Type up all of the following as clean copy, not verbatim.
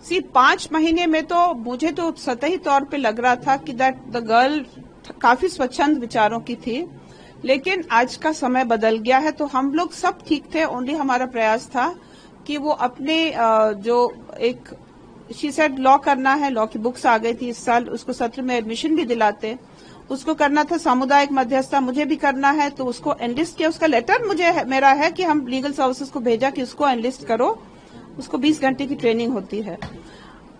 5 महीने में तो मुझे तो सतही तौर पे लग रहा था कि दैट द गर्ल काफी स्वच्छंद विचारों की थी, लेकिन आज का समय बदल गया है। तो हम लोग सब ठीक थे, ओनली हमारा प्रयास था कि वो अपने जो एक शी सेड लॉ करना है, लॉ की बुक्स आ गई थी इस साल, उसको सत्र में एडमिशन भी दिलाते, उसको करना था सामुदायिक मध्यस्थता, मुझे भी करना है, तो उसको एनलिस्ट किया। उसका लेटर मेरा है कि हम लीगल सर्विसेज को भेजा कि उसको एनलिस्ट करो, उसको 20 घंटे की ट्रेनिंग होती है।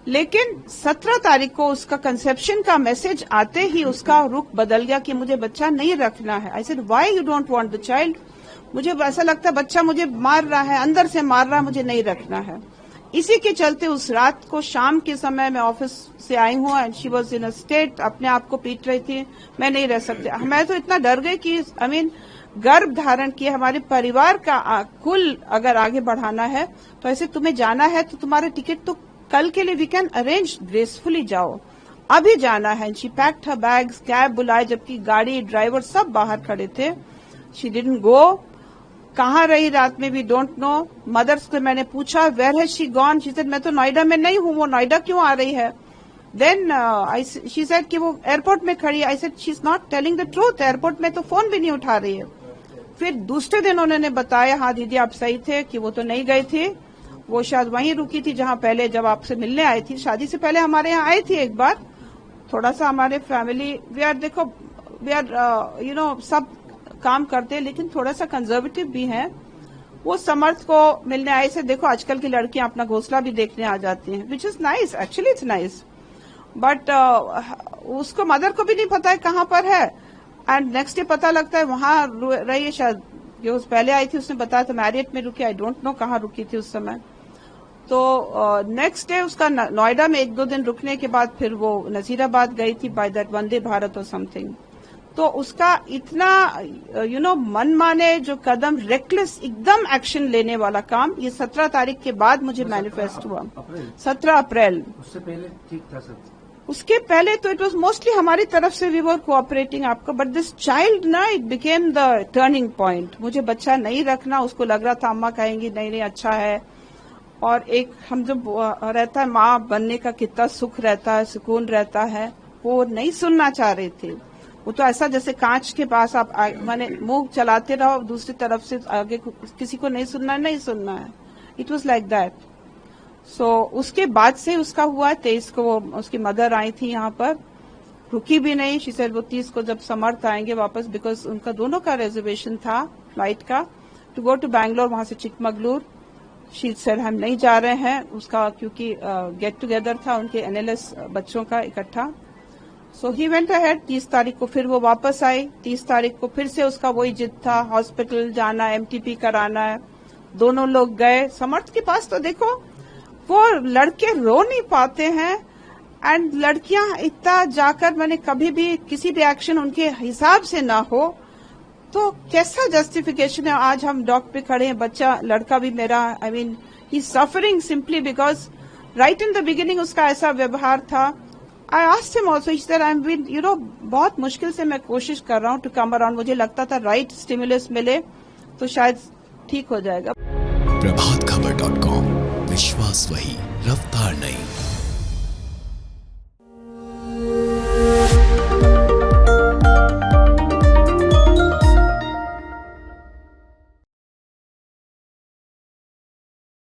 लेकिन 17 तारीख को उसका कंसेप्शन का मैसेज आते ही उसका रुख बदल गया कि मुझे बच्चा नहीं रखना है। I said why you don't want the child? मुझे ऐसा लगता है बच्चा मुझे मार रहा है, अंदर से मार रहा है, मुझे नहीं रखना है। इसी के चलते उस रात को शाम के समय मैं ऑफिस से आई हूँ and she was in a state, अपने आप को पीट रही थी, मैं नहीं रह सकती। मैं तो इतना डर गई कि गर्भ धारण किए हमारे परिवार का कुल अगर आगे बढ़ाना है तो ऐसे तुम्हें जाना है तो तुम्हारा टिकट तो कल के लिए वी कैन अरेंज, ग्रेसफुली जाओ, अभी जाना है। She packed her bags, cab बुलाए, जबकि गाड़ी ड्राइवर सब बाहर खड़े थे। She didn't go. कहाँ रही रात में, वी डोंट नो। मदर्स से मैंने पूछा where has she gone, she said मैं तो नोएडा में नहीं हूँ, वो नोएडा क्यों आ रही है? देन शी सेड कि वो एयरपोर्ट में खड़ी है। I said she is not telling the truth, airport में तो फोन भी नहीं उठा रही है। फिर दूसरे दिन उन्होंने बताया हाँ दीदी आप सही थे कि वो तो नहीं गई थी, वो शायद वहीं रुकी थी जहां पहले जब आपसे मिलने आई थी, शादी से पहले हमारे यहाँ आई थी एक बार। थोड़ा सा हमारे family we are you know सब काम करते हैं लेकिन थोड़ा सा कंजर्वेटिव भी है। वो समर्थ को मिलने आए से देखो आजकल की लड़कियां अपना घोंसला भी देखने आ जाती हैं, which is nice, actually it's nice. But उसको मदर को भी नहीं पता है कहाँ पर है एंड नेक्स्ट डे पता लगता है वहां रही है, शायद जो पहले आई थी उसने बताया था मैरियट में रुकी, आई डोंट नो कहाँ रुकी थी उस समय। तो नेक्स्ट डे उसका नोएडा में 1-2 दिन रुकने के बाद फिर वो नजीराबाद गई थी बाय दैट वंदे भारत और समथिंग। तो उसका इतना यू नो मनमाने जो कदम, रेकलेस एकदम एक्शन लेने वाला काम, ये 17 तारीख के बाद मुझे मैनिफेस्ट हुआ। 17 अप्रैल। उससे पहले ठीक था सब? उसके पहले तो इट वाज मोस्टली हमारी तरफ से वी वर कोऑपरेटिंग आपको, बट दिस चाइल्ड ना it became the turning point. मुझे बच्चा नहीं रखना, उसको लग रहा था अम्मा कहेंगी नहीं नहीं अच्छा है। और एक हम जब रहता है माँ बनने का कितना सुख रहता है, सुकून रहता है, वो नहीं सुनना चाह रही थी। वो तो ऐसा जैसे कांच के पास आप माने मुंह चलाते रहो, दूसरी तरफ से आगे किसी को नहीं सुनना है। It was like that. So उसके बाद से उसका हुआ 23 को वो उसकी मदर आई थी यहाँ पर, रुकी भी नहीं। शी सेड वो 30 को जब समर्थ आएंगे वापस, बिकॉज उनका दोनों का रिजर्वेशन था फ्लाइट का टू गो टू बैंगलोर, वहां से चिकमगलूर। शी सेड हम नहीं जा रहे हैं उसका, क्योंकि गेट टुगेदर था उनके एनएलएस बच्चों का इकट्ठा। सो ही वेंट अहेड। 30 तारीख को फिर वो वापस आई। 30 तारीख को फिर से उसका वही जिद था, हॉस्पिटल जाना, एमटीपी कराना है। दोनों लोग गए समर्थ के पास। तो देखो वो लड़के रो नहीं पाते हैं एंड लड़कियां इतना जाकर, मैंने कभी भी किसी भी एक्शन उनके हिसाब से ना हो तो कैसा जस्टिफिकेशन है। आज हम डॉक पे खड़े हैं, बच्चा लड़का भी मेरा, I mean he suffering simply because right in the beginning उसका ऐसा व्यवहार था। I asked him also, he said I am been you know बहुत मुश्किल से मैं कोशिश कर रहा हूँ टू कम अराउंड, मुझे लगता था राइट स्टिमुलस मिले तो शायद ठीक हो जाएगा। प्रभातखबर.com, विश्वास वही, रफ्तार नहीं।